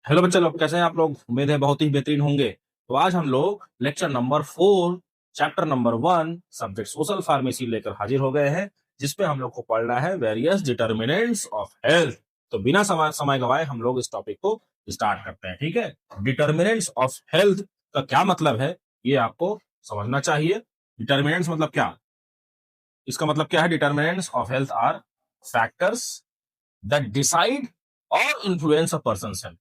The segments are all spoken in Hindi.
हेलो बच्चे लोग, कैसे हैं आप लोग? उम्मीद है बहुत ही बेहतरीन होंगे। तो आज हम लोग lecture number 4 chapter number 1 subject social pharmacy लेकर हाजिर हो गए हैं, जिसपे हम लोग को पढ़ना है वेरियस डिटर्मिनेंट्स ऑफ हेल्थ। तो बिना समय समय गवाए हम लोग इस टॉपिक को स्टार्ट करते हैं। ठीक है, डिटर्मिनेंट्स ऑफ हेल्थ का क्या मतलब है ये आपको समझना चाहिए। डिटर्मिनेंट्स मतलब क्या? इसका मतलब क्या है? Determinants of health are factors that decide or influence a person's health.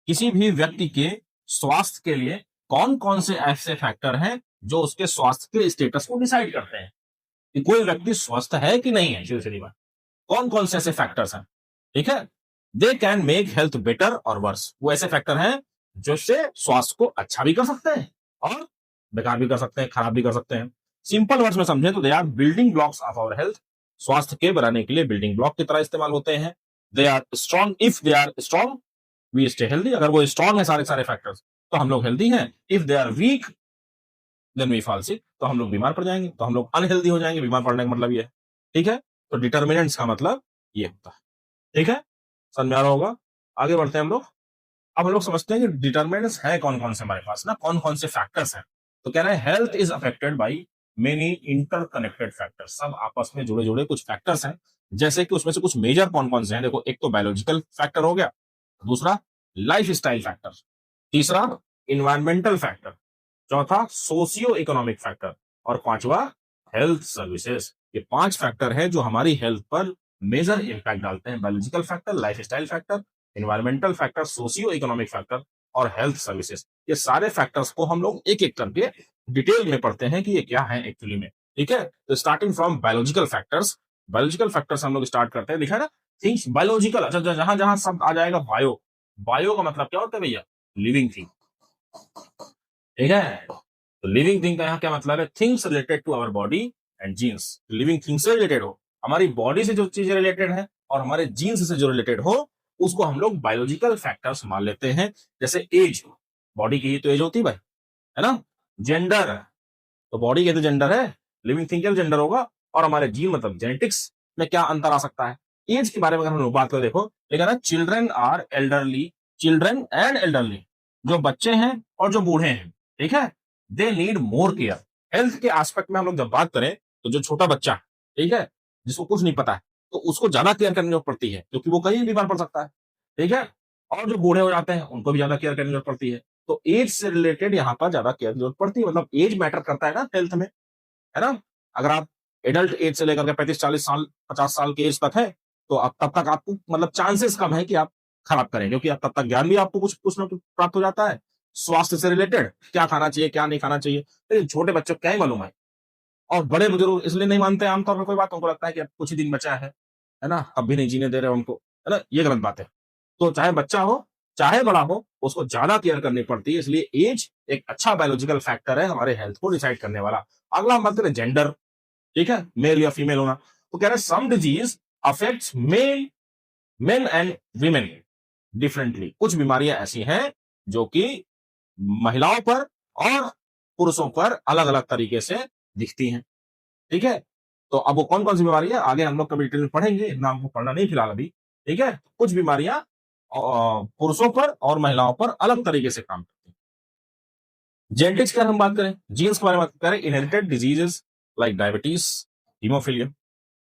किसी भी व्यक्ति के स्वास्थ्य के लिए कौन कौन से ऐसे फैक्टर हैं जो उसके स्वास्थ्य के स्टेटस को डिसाइड करते हैं कि कोई व्यक्ति स्वस्थ है कि नहीं है। सीधी बात, कौन कौन से ऐसे फैक्टर्स हैं? ठीक है, they can make health better और वर्स। वो ऐसे फैक्टर हैं जो से स्वास्थ्य को अच्छा भी कर सकते हैं और बेकार भी कर सकते हैं, खराब भी कर सकते हैं। सिंपल वर्ड्स में समझे तो they are building blocks of our health. स्वास्थ्य के बनाने के लिए बिल्डिंग ब्लॉक की तरह इस्तेमाल होते हैं। They are strong, if they are strong we stay healthy. अगर वो स्ट्रॉन्ग है सारे सारे फैक्टर्स तो हम लोग हेल्दी हैं। If they are weak then we fall sick, तो हम लोग बीमार पड़ जाएंगे, तो हम लोग अनहेल्दी हो जाएंगे। बीमार पड़ने का मतलब ये है। ठीक है, तो डिटर्मिनेंट्स का मतलब ये होता है। ठीक है, समझ में आ रहा होगा। आगे बढ़ते हैं हम लोग। अब हम लोग समझते हैं कि डिटर्मिनेंट्स है कौन कौन से हमारे पास ना, कौन कौन से फैक्टर्स हैं। तो कह रहे हैं health is affected by many interconnected factors. सब आपस में जुड़े जुड़े कुछ फैक्टर्स हैं। जैसे कि उसमें से कुछ मेजर कौन कौन से हैं, देखो, एक तो बायोलॉजिकल फैक्टर हो गया, दूसरा लाइफ स्टाइल फैक्टर, तीसरा इन्वायरमेंटल फैक्टर, चौथा सोशियो इकोनॉमिक फैक्टर और पांचवा हेल्थ सर्विसेज। ये 5 फैक्टर हैं जो हमारी हेल्थ पर मेजर इंपैक्ट डालते हैं। Biological factor, life style factor, environmental factor, socio economic factor और हेल्थ सर्विसेज। ये सारे फैक्टर्स को हम लोग एक एक करके डिटेल में पढ़ते हैं कि ये क्या है एक्चुअली में। ठीक है, तो starting from biological factors. Biological factors हम लोग स्टार्ट करते हैं। लिखा है ना थिंग्स बायोलॉजिकल। अच्छा, जहां जहां शब्द आ जाएगा बायो, बायो का मतलब क्या होता है भैया? Living thing. ठीक है, तो लिविंग थिंग का यहाँ क्या मतलब है? Things related to our body and genes. Living thing से रिलेटेड हो, हमारी बॉडी से जो चीजें रिलेटेड है और हमारे जीन्स से जो रिलेटेड हो, उसको हम लोग बायोलॉजिकल फैक्टर्स मान लेते हैं। जैसे एज, बॉडी की ही तो एज होती है भाई, है ना। जेंडर, तो बॉडी के तो जेंडर है, लिविंग थिंग का जेंडर होगा। और हमारे जीन मतलब जेनेटिक्स में क्या अंतर आ सकता है। एज के बारे में अगर हम लोग बात करें, देखो लेकिन ना, children or elderly, children and elderly, जो बच्चे हैं और जो बूढ़े हैं, ठीक है, they need more care. Health के एस्पेक्ट में हम लोग जब बात करें तो जो छोटा बच्चा है, ठीक है, जिसको कुछ नहीं पता है, तो उसको ज्यादा केयर करनी जरूरत पड़ती है क्योंकि वो कहीं भी बीमार पड़ सकता है। ठीक है, और जो बूढ़े हो जाते हैं उनको भी ज्यादा केयर करनी जरूरत पड़ती है। तो एज से रिलेटेड यहाँ पर ज्यादा केयर की जरूरत पड़ती है। मतलब एज मैटर करता है ना हेल्थ में, है ना। अगर आप एडल्ट एज से लेकर के 35-40 साल 50 साल की एज तक है, तो अब तब तक आपको मतलब चांसेस कम है कि आप खराब करें, क्योंकि अब तब तक ज्ञान भी आपको कुछ कुछ ना कुछ प्राप्त हो जाता है स्वास्थ्य से रिलेटेड, क्या खाना चाहिए क्या नहीं खाना चाहिए। लेकिन छोटे बच्चों को क्या ही मालूम है। और बड़े बुजुर्ग इसलिए नहीं मानते हैं आमतौर पर कोई बात, उनको लगता है कि अब कुछ ही दिन बचा है ना, अब भी नहीं जीने दे रहे उनको, है ना। ये गलत बात है। तो चाहे बच्चा हो चाहे बड़ा हो, उसको ज्यादा केयर करनी पड़ती है। इसलिए एज एक अच्छा बायोलॉजिकल फैक्टर है हमारे हेल्थ को डिसाइड करने वाला। अगला हम बात करें जेंडर, ठीक है, मेल या फीमेल होना। तो कह रहे हैं some disease affects male men and women differently. कुछ बीमारियां ऐसी हैं जो कि महिलाओं पर और पुरुषों पर अलग अलग तरीके से दिखती हैं। ठीक है, तो अब वो कौन कौन सी बीमारी है आगे हम लोग कभी डिटेल में पढ़ेंगे, इतना हमको पढ़ना नहीं फिलहाल अभी। ठीक है, कुछ बीमारियां पुरुषों पर और महिलाओं पर अलग तरीके से काम करती हैं। जेनेटिक्स की अगर हम बात करें, जीन्स के बारे में बात करें, inherited diseases like diabetes, haemophilia.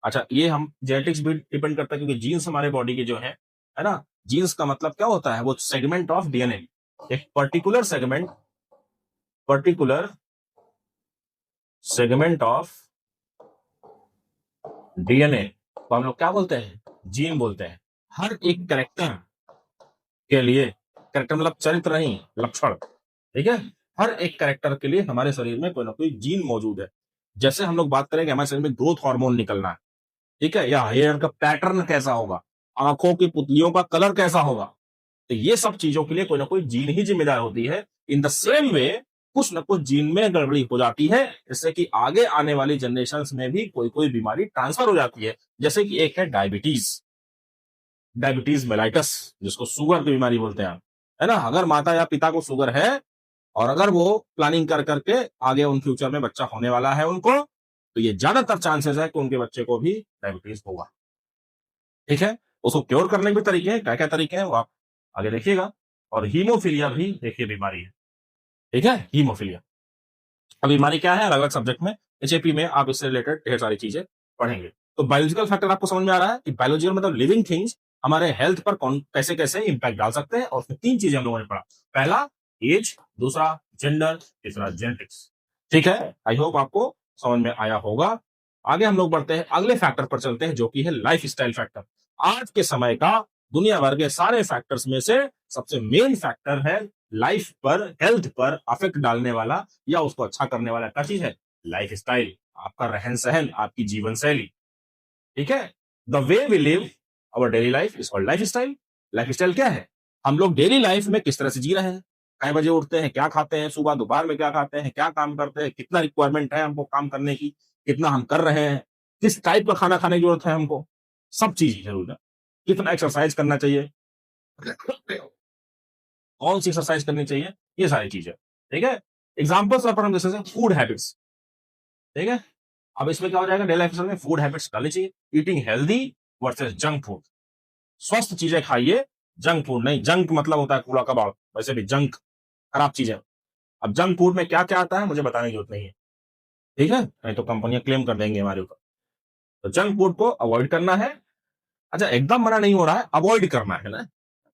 अच्छा, ये हम जेनेटिक्स भी डिपेंड करता है क्योंकि जीन्स हमारे बॉडी के जो है ना। जीन्स का मतलब क्या होता है? वो सेगमेंट ऑफ डीएनए, एक particular segment, particular segment of DNA को हम लोग क्या बोलते हैं? जीन बोलते हैं। हर एक कैरेक्टर के लिए, कैरेक्टर मतलब चरित्र नहीं, लक्षण, ठीक है, हर एक कैरेक्टर के लिए हमारे शरीर में कोई ना कोई जीन मौजूद है। जैसे हम लोग बात करें कि हमारे शरीर में ग्रोथ हार्मोन निकलना है, ठीक है, या हेयर का पैटर्न कैसा होगा, आंखों की पुतलियों का कलर कैसा होगा, तो ये सब चीजों के लिए कोई ना कोई जीन ही जिम्मेदार होती है। इन द सेम वे कुछ ना कुछ जीन में गड़बड़ी हो जाती है, जिससे कि आगे आने वाली जनरेशन में भी कोई कोई बीमारी ट्रांसफर हो जाती है। जैसे कि एक है डायबिटीज, डायबिटीज मेलाइटस, जिसको शुगर की बीमारी बोलते हैं, है ना। अगर माता या पिता को शुगर है और अगर वो प्लानिंग कर करके आगे उन फ्यूचर में बच्चा होने वाला है उनको, तो ये ज्यादातर चांसेस है कि उनके बच्चे को भी डायबिटीज होगा। ठीक है, उसको क्योर करने के भी तरीके हैं, क्या क्या तरीके हैं वो आप आगे देखिएगा। और हीमोफीलिया भी देखिए बीमारी है, ठीक है, हीमोफीलिया। अब बीमारी क्या है, अलग अलग सब्जेक्ट में एचएपी में आप इससे रिलेटेड ढेर सारी चीजें पढ़ेंगे। तो बायोलॉजिकल फैक्टर आपको समझ में आ रहा है कि बायोलॉजिकल मतलब लिविंग थिंग्स हमारे हेल्थ पर कौन कैसे कैसे इंपैक्ट डाल सकते हैं, और उसमें तीन चीजें हम लोगों ने पढ़ा। पहला एज, दूसरा जेंडर, तीसरा जेनेटिक्स। ठीक है, आई होप आपको समझ में आया होगा। आगे हम लोग बढ़ते हैं, अगले फैक्टर पर चलते हैं, जो कि है लाइफ स्टाइल फैक्टर। आज के समय का दुनिया भर के सारे फैक्टर्स में से सबसे मेन फैक्टर है लाइफ पर, हेल्थ पर अफेक्ट डालने वाला या उसको अच्छा करने वाला क्या चीज है, लाइफ स्टाइल, आपका रहन सहन, आपकी जीवन शैली। ठीक है, the way we live our daily life is called lifestyle. Lifestyle क्या है, हम लोग डेली लाइफ में किस तरह से जी रहे हैं, कई बजे उठते हैं, क्या खाते हैं, सुबह दोपहर में क्या खाते हैं, क्या काम करते हैं, कितना रिक्वायरमेंट है हमको काम करने की, कितना हम कर रहे हैं, किस टाइप का खाना खाने की जरूरत है हमको, सब चीज जरूर है। कितना एक्सरसाइज करना चाहिए, कौन सी एक्सरसाइज करनी चाहिए, ये सारी चीजें। ठीक है, एग्जाम्पल्स पर हम जैसे फूड हैबिट्स। ठीक है, अब इसमें क्या हो जाएगा, डेली लाइफ में फूड हैबिट्स डालनी चाहिए। Eating healthy versus junk food, स्वस्थ चीजें खाइए, जंक फूड नहीं। जंक मतलब होता है कूड़ा कबाड़, वैसे भी जंक खराब चीजें। अब जंक फूड में क्या क्या आता है मुझे बताने की जरूरत नहीं है, ठीक है, नहीं तो कंपनियां क्लेम कर देंगे हमारे ऊपर। तो जंक फूड को अवॉइड करना है। अच्छा, एकदम मना नहीं हो रहा है, अवॉइड करना है ना,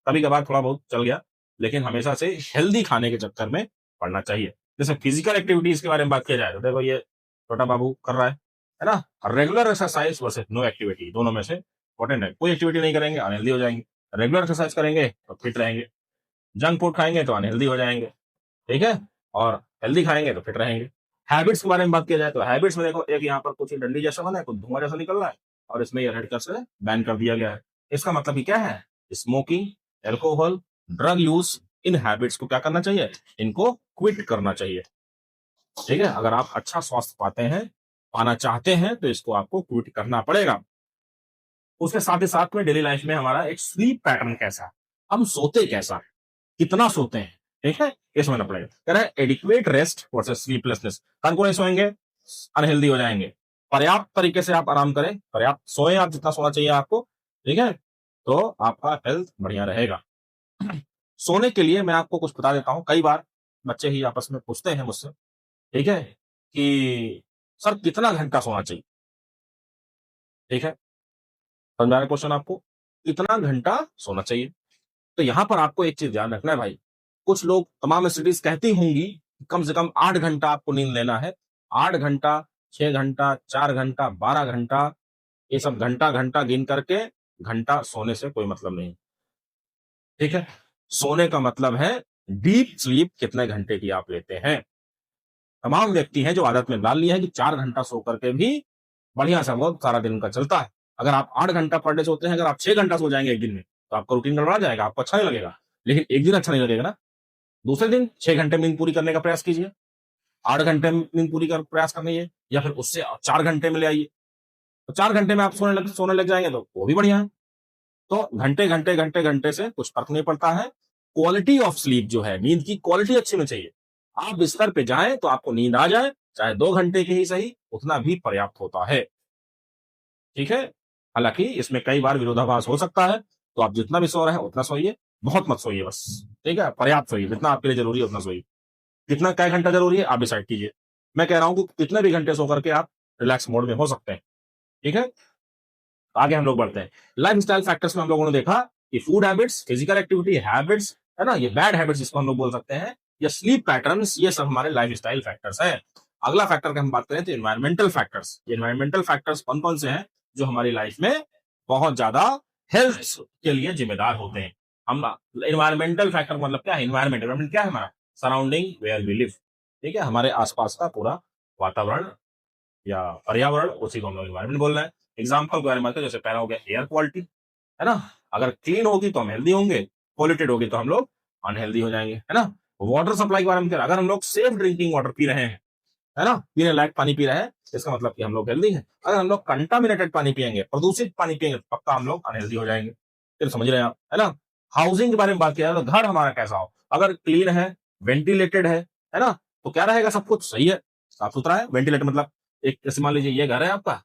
कभी कभार थोड़ा बहुत चल गया, लेकिन हमेशा से हेल्दी खाने के चक्कर में पड़ना चाहिए। जैसे फिजिकल एक्टिविटीज के बारे में बात किया जाए तो देखो ये छोटा बाबू कर रहा है ना, regular exercise versus no activity, दोनों में से इंपॉर्टेंट है। कोई एक्टिविटी नहीं करेंगे अनहेल्दी हो जाएंगे, रेगुलर एक्सरसाइज करेंगे तो फिट रहेंगे, जंक फूड खाएंगे तो अनहेल्दी हो जाएंगे, ठीक है, और हेल्दी खाएंगे तो फिट रहेंगे। हैबिट्स के बारे में बात किया जाए तो हैबिट्स में देखो, एक यहाँ पर कुछ डंडी जैसा बना है, कुछ धुआं जैसा निकल रहा है, और इसमें ये रेड कलर से बैन कर दिया गया है। इसका मतलब ही क्या है, स्मोकिंग, एल्कोहल, ड्रग यूज, इन हैबिट्स को क्या करना चाहिए, इनको क्विट करना चाहिए। ठीक है, अगर आप अच्छा स्वास्थ्य पाना चाहते हैं तो इसको आपको क्विट करना पड़ेगा। उसके साथ ही साथ में डेली लाइफ में हमारा एक स्लीप पैटर्न कैसा है, हम सोते कैसा है, कितना सोते हैं, ठीक है, ये समझना पड़ेगा। कह रहा है एडिक्वेट रेस्ट वर्सेस स्लीपलेसनेस, कौन को नहीं सोएंगे अनहेल्दी हो जाएंगे। पर्याप्त तरीके से आप आराम करें, पर्याप्त सोए आप जितना सोना चाहिए आपको, ठीक है, तो आपका हेल्थ बढ़िया रहेगा। सोने के लिए मैं आपको कुछ बता देता हूं, कई बार बच्चे ही आपस में पूछते हैं मुझसे, ठीक है, कि सर कितना घंटा सोना चाहिए, ठीक है, समझ में आ रहा है क्वेश्चन आपको, कितना घंटा सोना चाहिए। तो यहां पर आपको एक चीज ध्यान रखना है भाई, कुछ लोग तमाम स्टडीज कहती होंगी कम से कम 8 घंटा आपको नींद लेना है। 8 घंटा, 6 घंटा, 4 घंटा, 12 घंटा, ये सब घंटा घंटा गिन करके घंटा सोने से कोई मतलब नहीं, ठीक है। सोने का मतलब है डीप स्लीप कितने घंटे की आप लेते हैं। तमाम व्यक्ति हैं जो आदत में डाल लिया है कि 4 घंटा सो करके भी बढ़िया सा बहुत सारा दिन का चलता है। अगर आप 8 घंटा पर डे सोते हैं, अगर आप 6 घंटा सो जाएंगे एक दिन में, तो आपका रूटीन गड़बड़ा जाएगा, आपको अच्छा नहीं लगेगा। लेकिन एक दिन अच्छा नहीं लगेगा ना, दूसरे दिन 6 घंटे नींद पूरी करने का प्रयास कीजिए, 8 घंटे में नींद पूरी कर प्रयास करनी है, या फिर उससे 4 घंटे में ले आइए। तो 4 घंटे में आप सोने लग जाएंगे तो वो भी बढ़िया है। तो घंटे घंटे घंटे घंटे से कुछ फर्क नहीं पड़ता है। क्वालिटी ऑफ स्लीप जो है, नींद की क्वालिटी अच्छी होनी चाहिए। आप बिस्तर पे जाएं तो आपको नींद आ जाए, चाहे 2 घंटे की ही सही, उतना भी पर्याप्त होता है, ठीक है। हालांकि इसमें कई बार विरोधाभास हो सकता है, तो आप जितना भी सो रहे हैं उतना सोइए, बहुत मत सोइए बस, ठीक है, पर्याप्त सोइए, जितना आपके लिए जरूरी है उतना सोइए। कितना क्या घंटा जरूरी है आप डिसाइड कीजिए। मैं कह रहा हूं कि कितने भी घंटे सो करके आप रिलैक्स मोड में हो सकते हैं, ठीक है। आगे हम लोग बढ़ते हैं, लाइफ स्टाइल फैक्टर्स में हम लोगों ने देखा कि food habits, physical activity habits, है ना, ये बैड हैबिट्स जिसको हम लोग बोल सकते हैं, या स्लीप पैटर्न्स, ये सब हमारे लाइफ स्टाइल फैक्टर्स हैं। अगला फैक्टर की हम बात करें तो एनवायरमेंटल फैक्टर्स। ये एनवायरमेंटल फैक्टर्स कौन कौन से हैं जो हमारी लाइफ में बहुत ज्यादा हेल्थ के लिए जिम्मेदार होते हैं। हम एनवायरमेंटल फैक्टर मतलब क्या है, एनवायरमेंट क्या है, हमारा सराउंडिंग वेयर वी लिव, ठीक है, हमारे आसपास का पूरा वातावरण या पर्यावरण, उसी को हम लोग एनवायरमेंट बोल रहे हैं। एग्जाम्पल के बारे में बात करें, जैसे पहला हो गया एयर क्वालिटी, है ना, अगर क्लीन होगी तो हम हेल्दी होंगे, पॉल्यूटेड होगी तो हम लोग अनहेल्दी हो जाएंगे, है ना। वाटर सप्लाई के बारे में, अगर हम लोग सेफ ड्रिंकिंग वाटर पी रहे हैं, है ना, पीने लायक पानी पी रहे हैं, इसका मतलब कि हम लोग हेल्दी हैं। अगर हम लोग कंटामिनेटेड पानी पियेंगे, प्रदूषित पानी पियेंगे, तो पक्का हम लोग अनहेल्दी हो जाएंगे। फिर समझ रहे हैं आप, है ना। हाउसिंग के बारे में बात किया जाए तो घर हमारा कैसा हो, अगर क्लीन है, वेंटिलेटेड है ना, तो क्या रहेगा, सब कुछ सही है, साफ सुथरा है। वेंटिलेटेड मतलब एक जैसे मान लीजिए ये घर है आपका,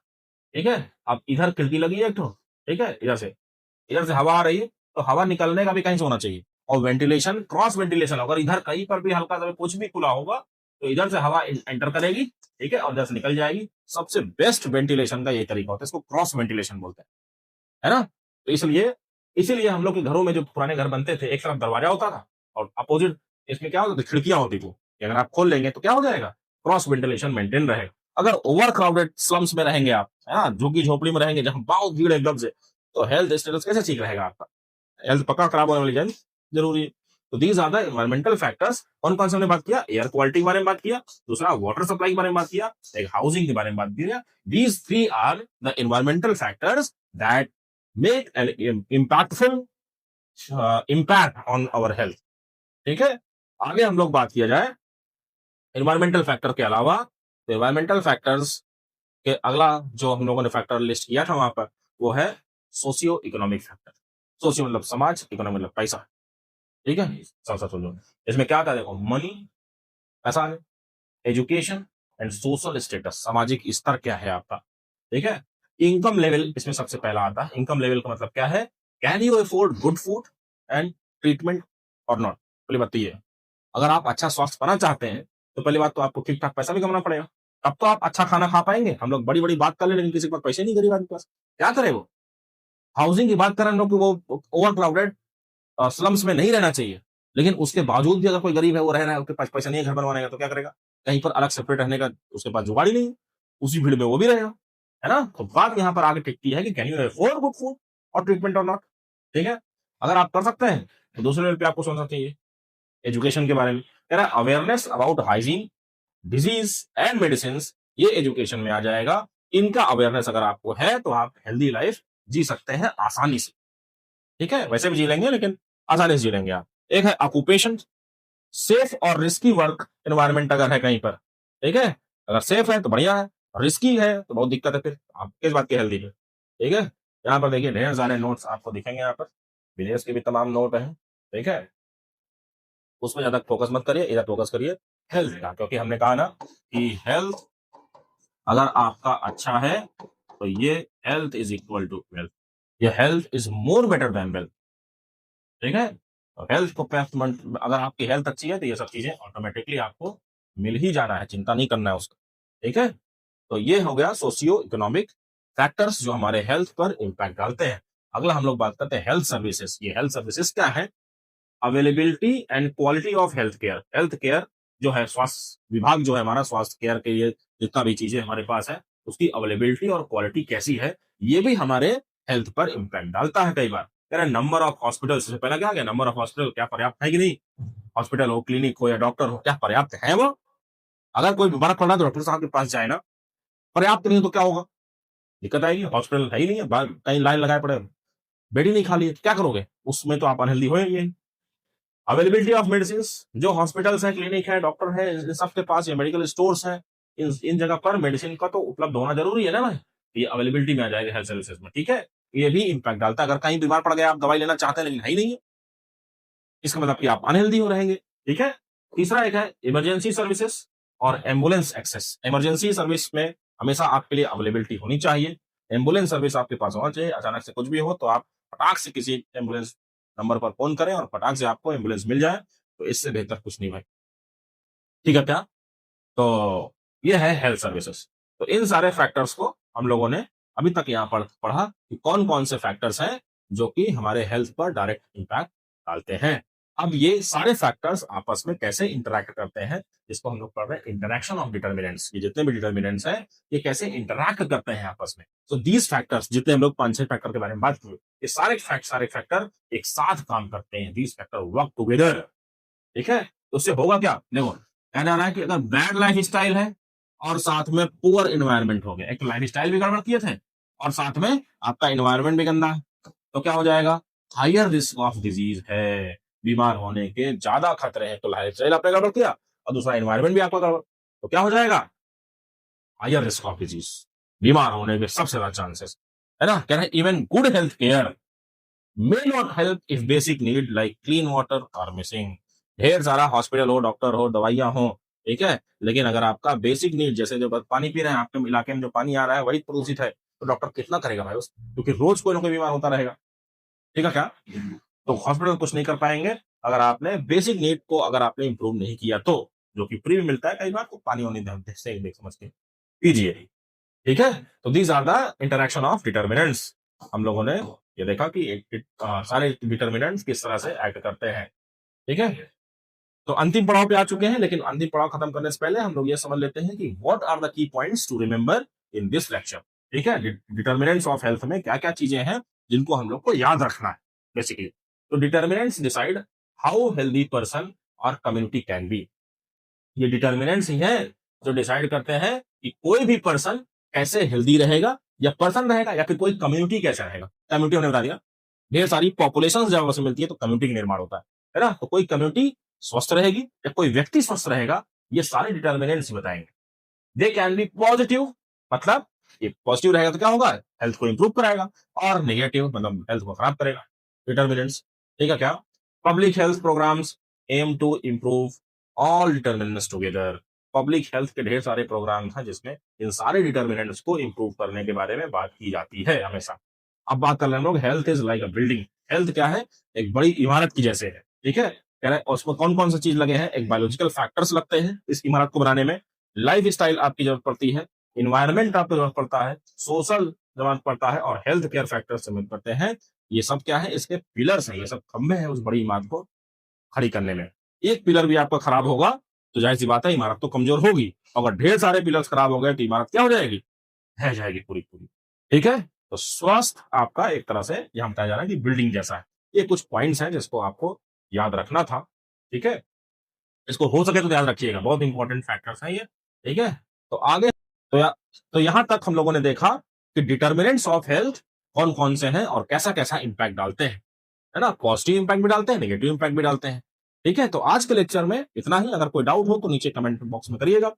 ठीक है, अब इधर खिड़की लगी है एक ठो, ठीक है, इधर से हवा आ रही है, तो हवा निकलने का भी कहीं से होना चाहिए। और वेंटिलेशन, क्रॉस वेंटिलेशन, अगर इधर कहीं पर भी हल्का सा कुछ भी खुला होगा तो इधर से हवा एंटर करेगी, ठीक है, और इधर से निकल जाएगी। सबसे बेस्ट वेंटिलेशन का यही तरीका होता है, इसको क्रॉस वेंटिलेशन बोलते हैं, है ना। तो इसलिए इसीलिए हम लोग के घरों में जो पुराने घर बनते थे, एक तरफ दरवाजा होता था और अपोजिट इसमें क्या होता था, खिड़कियां होती थी कि अगर आप खोल लेंगे तो क्या हो जाएगा, क्रॉस वेंटिलेशन मेंटेन रहेगा। अगर ओवर क्राउडेड स्लम्स में रहेंगे आप, है ना, झुग्गी झोपड़ी में रहेंगे जहां बहुत भीड़ है एकदम से, तो हेल्थ स्टेटस कैसे ठीक रहेगा आपका, हेल्थ पक्का खराब होने वाली जाएगी, जरूरी है। तो these are the environmental factors. कौन कौन से हमने बात किया, एयर क्वालिटी के बारे में बात किया, दूसरा वाटर सप्लाई के बारे में बात किया, एक हाउसिंग के बारे में बात किया। These three are the environmental factors that make an impactful impact on our health, ठीक है। आगे हम लोग बात किया जाए एनवायरमेंटल फैक्टर के अलावा, तो एनवायरमेंटल फैक्टर्स के अगला जो हम लोगों ने फैक्टर लिस्ट किया था वहां पर, वो है सोशियो इकोनॉमिक फैक्टर। सोशियो मतलब समाज, इकोनॉमिक मतलब पैसा, ठीक है। साथ साथ सुन लो, इसमें क्या था, देखो, मनी पैसा है, एजुकेशन एंड सोशल स्टेटस, सामाजिक स्तर क्या है आपका, ठीक है। इनकम लेवल इसमें सबसे पहला आता है। इनकम लेवल का मतलब क्या है, can you afford good food and treatment और नॉट। पहली बात तो ये है, अगर आप अच्छा स्वास्थ्य पाना चाहते हैं तो पहली बात तो आपको ठीक ठाक पैसा भी कमाना पड़ेगा, तब तो आप अच्छा खाना खा पाएंगे। हम लोग बड़ी बड़ी बात कर ले, लेकिन किसी के पास पैसे नहीं, गरीब आदमी के पास क्या करे वो। हाउसिंग की बात कर रहे हैं हम लोग कि वो ओवर क्राउडेड स्लम्स में नहीं रहना चाहिए, लेकिन उसके बावजूद भी अगर कोई गरीब है, वो रह रहा है, उसके पास पैसा नहीं है घर बनवाने का, तो क्या करेगा, कहीं पर अलग सेपरेट रहने का उसके पास जुगाड़ ही नहीं है, उसी भीड़ में वो भी रहेगा, है ना। तो बात यहाँ पर आगे टिकती है कि can you afford good food और ट्रीटमेंट और नॉट, ठीक है। अगर आप कर सकते हैं तो दूसरे लेवल पे आपको सोचना चाहिए एजुकेशन के बारे में, कह रहा है awareness about hygiene, disease and medicine, ये एजुकेशन में आ जाएगा। इनका अवेयरनेस अगर आपको है तो आप हेल्दी लाइफ जी सकते हैं आसानी से, ठीक है। वैसे भी जी लेंगे लेकिन आसानी से जी लेंगे आप। एक है ऑक्यूपेशन, सेफ और रिस्की वर्क एनवायरनमेंट अगर है कहीं पर, ठीक है, अगर सेफ है तो बढ़िया है, रिस्की है तो बहुत दिक्कत है, फिर आप किस बात की हेल्दी है, ठीक है। यहाँ पर देखिए ढेर सारे नोट्स आपको दिखेंगे, यहाँ पर विदेश के भी तमाम नोट हैं, ठीक है। उसमें ज्यादा फोकस मत करिए, इधर फोकस करिए हेल्थ का, क्योंकि हमने कहा ना कि हेल्थ अगर आपका अच्छा है तो ये health is equal to wealth, ये health is more better than wealth, ठीक है। तो हेल्थ को अगर आपकी हेल्थ अच्छी है तो ये सब चीजें ऑटोमेटिकली आपको मिल ही जाना है, चिंता नहीं करना है उसका, ठीक है। तो ये हो गया सोशियो इकोनॉमिक फैक्टर्स जो हमारे हेल्थ पर इंपैक्ट डालते हैं। अगला हम लोग बात करते हैं हेल्थ सर्विसेज। ये हेल्थ सर्विसेज क्या है, availability and quality of health care. Health care जो है, स्वास्थ्य विभाग जो है हमारा, स्वास्थ्य केयर के लिए जितना भी चीजें हमारे पास है, उसकी अवेलेबिलिटी और क्वालिटी कैसी है, ये भी हमारे हेल्थ पर इंपैक्ट डालता है। कई बार कह रहे नंबर ऑफ हॉस्पिटल, से पहले क्या गया, नंबर ऑफ हॉस्पिटल क्या पर्याप्त है कि नहीं, हॉस्पिटल हो, क्लिनिक हो या डॉक्टर हो, क्या पर्याप्त है वो। अगर कोई बीमार पड़ रहा है तो डॉक्टर साहब के पास जाए ना, पर्याप्त नहीं हो तो क्या होगा, दिक्कत आएगी। हॉस्पिटल है ही नहीं है, कहीं लाइन लगाए पड़े, बेड ही नहीं खाली है, क्या करोगे, उसमें तो आप अनहेल्दी होंगे। अवेलेबिलिटी ऑफ मेडिसिन, जो हॉस्पिटल्स है, क्लिनिक है, डॉक्टर है, इन सब के पास ये मेडिकल स्टोर्स हैं, इन जगह पर मेडिसिन का तो उपलब्ध होना जरूरी है ना भाई, ये अवेलेबिलिटी में आ जाएगा हेल्थ सर्विसेज में, ठीक है। ये भी इंपैक्ट डालता है, अगर कहीं बीमार पड़ गया, आप दवाई लेना चाहते हैं लेकिन है ही नहीं है, इसका मतलब कि आप अनहेल्दी हो रहेंगे, ठीक है। तीसरा एक है इमरजेंसी सर्विसेज और एम्बुलेंस एक्सेस। इमरजेंसी सर्विस में हमेशा आपके लिए अवेलेबिलिटी होनी चाहिए, एम्बुलेंस सर्विस आपके पास होना चाहिए। अचानक से कुछ भी हो तो आप फटाक से किसी एम्बुलेंस नंबर पर फोन करें और फटाक से आपको एम्बुलेंस मिल जाए, तो इससे बेहतर कुछ नहीं भाई, ठीक है क्या। तो ये है हेल्थ सर्विसेज। तो इन सारे फैक्टर्स को हम लोगों ने अभी तक यहाँ पर पढ़ा कि कौन कौन से फैक्टर्स हैं जो कि हमारे हेल्थ पर डायरेक्ट इंपैक्ट डालते हैं। अब ये सारे फैक्टर्स आपस में कैसे इंटरैक्ट करते हैं, जिसको हम लोग पढ़ रहे हैं इंटरेक्शन ऑफ डिटर्मिनेंट्स। ये जितने भी डिटर्मिनेंट्स हैं ये कैसे इंटरैक्ट करते हैं आपस में। सो दीज फैक्टर्स, जितने हम लोग 5-6 फैक्टर के बारे में बात की, ये सारे फैक्टर एक साथ काम करते हैं, दीज फैक्टर वर्क टुगेदर, ठीक है। तो उससे होगा क्या, देखो कहना जा रहा है कि अगर बैड लाइफ स्टाइल है और साथ में पुअर इन्वायरमेंट हो गया, एक लाइफ स्टाइल भी गड़बड़ किए थे और साथ में आपका इन्वायरमेंट भी गंदा है, तो क्या हो जाएगा, हायर रिस्क ऑफ डिजीज है, बीमार होने के ज्यादा खतरे हैं। तो लाइफ स्टाइल आपने गड़बड़ किया और दूसरा इन्वायरमेंट भी आपका गड़बड़, तो क्या हो जाएगा, हायर रिस्क ऑफ डिजीज, बीमार होने के सबसे ज्यादा चांसेस, है ना। कह रहे even good health care may not help if basic need like clean water are missing. ढेर सारा हॉस्पिटल हो, डॉक्टर हो, दवाइयां हो, ठीक है, लेकिन अगर आपका बेसिक नीड, जैसे जो पानी पी रहे हैं, आपके इलाके में जो पानी आ रहा है वही प्रदूषित है, तो डॉक्टर कितना करेगा भाई उस, क्योंकि रोज कोई ना कोई बीमार होता रहेगा, ठीक है क्या? तो हॉस्पिटल कुछ नहीं कर पाएंगे अगर आपने बेसिक नीड को अगर आपने इंप्रूव नहीं किया तो, जो कि फ्री में मिलता है कई बार, तो पानी वानी से देख समझ के पीजिए। ठीक है, तो these are the interaction of determinants. हम लोगों ने ये देखा कि सारे डिटर्मिनेंट्स किस तरह से एक्ट करते हैं। ठीक है, तो अंतिम पड़ाव पे आ चुके हैं, लेकिन अंतिम पड़ाव खत्म करने से पहले हम लोग ये समझ लेते हैं कि what are the key points to remember in this lecture. ठीक है, डिटर्मिनेंट्स ऑफ हेल्थ में क्या क्या चीजें हैं जिनको हम लोग को याद रखना है बेसिकली। तो determinants decide how healthy person और कम्युनिटी कैन बी। ये डिटर्मिनेंट्स ही हैं जो डिसाइड करते हैं कि कोई भी पर्सन कैसे हेल्दी रहेगा, या पर्सन रहेगा, या फिर कोई कम्युनिटी कैसे रहेगा। कम्युनिटी होने बता दिया, ढेर सारी पॉपुलेशन जब आपस में मिलती है तो कम्युनिटी का निर्माण होता है ना। तो कोई कम्युनिटी स्वस्थ रहेगी या कोई व्यक्ति स्वस्थ रहेगा, ये सारे डिटर्मिनेंट्स बताएंगे। दे कैन बी पॉजिटिव, मतलब ये पॉजिटिव रहेगा तो क्या होगा, हेल्थ को इंप्रूव कराएगा, और नेगेटिव मतलब हेल्थ को खराब करेगा। डिटर्मिनेंट्स, ठीक है क्या? Public health programs aim to improve all determinants together. Public health के ढेर सारे प्रोग्राम हैं जिसमें इन सारे डिटर्मिनेंट्स को इंप्रूव करने के बारे में बात की जाती है हमेशा। अब बात कर रहे हैं हम लोग, health is like a building. Health क्या है, एक बड़ी इमारत की जैसे है। ठीक है, कह रहे हैं उसमें कौन कौन सी चीज लगे हैं, एक बायोलॉजिकल फैक्टर्स लगते हैं इस इमारत को बनाने में, लाइफ स्टाइल आपकी जरूरत पड़ती है, इन्वायरमेंट आपको जरूरत पड़ता है, सोशल जरूरत पड़ता है, और हेल्थ केयर फैक्टर्स जरूरत पड़ते हैं। ये सब क्या है, इसके पिलर्स हैं, ये सब खंभे हैं उस बड़ी इमारत को खड़ी करने में। एक पिलर भी आपका खराब होगा तो जाहिर सी बात है इमारत तो कमजोर होगी। अगर ढेर सारे पिलर्स खराब हो गए तो इमारत क्या हो जाएगी, ढह जाएगी पूरी पूरी। ठीक है, तो स्वास्थ्य आपका एक तरह से यहां बताया जा रहा है कि बिल्डिंग जैसा है। ये कुछ पॉइंट्स हैं जिसको आपको याद रखना था। ठीक है, इसको हो सके तो याद रखिएगा, बहुत इंपॉर्टेंट फैक्टर्स हैं ये। ठीक है, तो आगे तो, तो यहां तक हम लोगों ने देखा कि डिटर्मिनेंट्स ऑफ हेल्थ कौन कौन से हैं और कैसा कैसा इंपैक्ट डालते हैं, है ना। पॉजिटिव इंपैक्ट भी डालते हैं, नेगेटिव इंपैक्ट भी डालते हैं। ठीक है, तो आज के लेक्चर में इतना ही। अगर कोई डाउट हो तो नीचे कमेंट बॉक्स में करिएगा।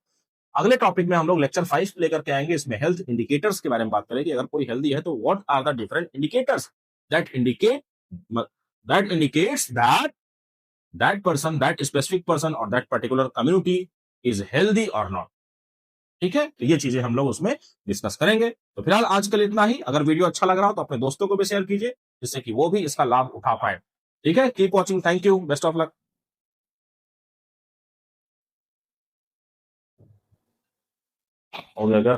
अगले टॉपिक में हम लोग लेक्चर 5 लेकर के आएंगे, इसमें हेल्थ इंडिकेटर्स के बारे में बात करेंगे। अगर कोई हेल्दी है तो what are the different indicators that indicate that indicates that person, that specific person और that particular community is healthy or not. ठीक है, तो ये चीजें हम लोग उसमें डिस्कस करेंगे। तो फिलहाल आज के लिए इतना ही। अगर वीडियो अच्छा लग रहा हो तो अपने दोस्तों को भी शेयर कीजिए, जिससे कि वो भी इसका लाभ उठा पाए। ठीक है, keep watching, thank you, best of luck. हो गया क्या?